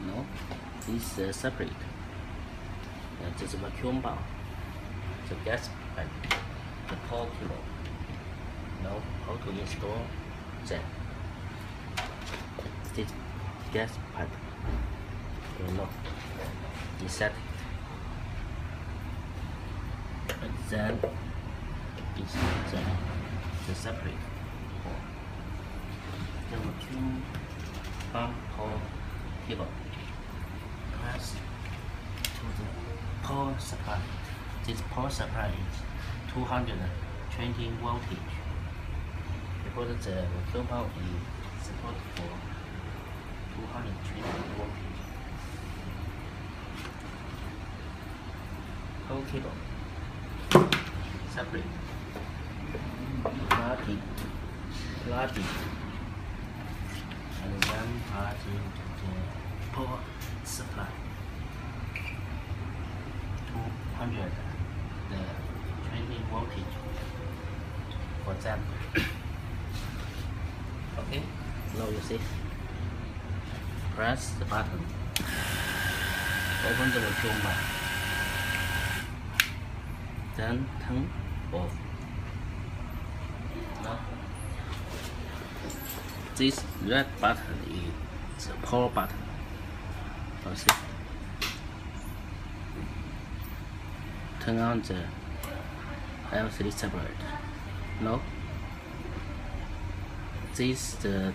No, this is separate. This is vacuum bar. The gas pipe. The power cable. Now, how to install that? This gas pipe. No, insert it. And then insert the separate. The vacuum pump power cable. Press to the power supply. This power supply is 220 voltage. Because the vacuum pump is supported for 220 voltage. Power cable. Separate. Plug in. And then plug into the power supply. 200 the 20 voltage for that. Okay, now you see. Press the button. Open the vacuum bar. Then turn off. Now, this red button is the power button. You see. Turn on the LCD separator. No. This the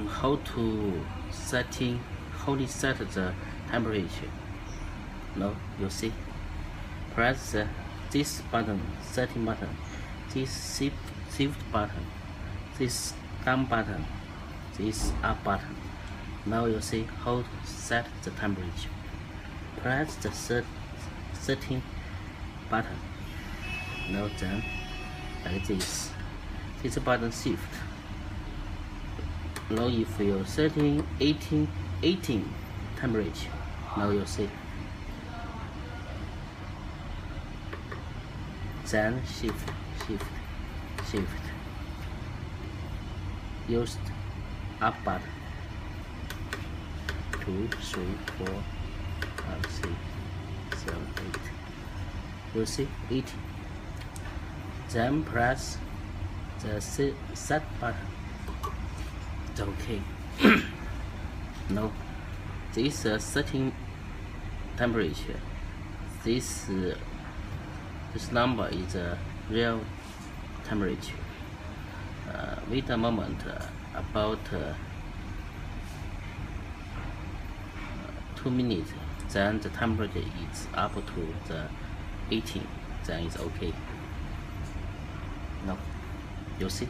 how to set the temperature. No, you see. Press this button, setting button, this shift button, this down button, this up button. Now you see how to set the temperature. Press the setting button. Now then, like this. This button shift. Now if you're setting 18 temperature, now you see. Then shift. Use up button. 2, 3, 4, 5, 6, 7, 8. You see 18. Then press the set button. It's okay. No, this setting temperature. This number is a real temperature. Wait a moment, about 2 minutes, then the temperature is up to the 18, then it's okay. No, you see.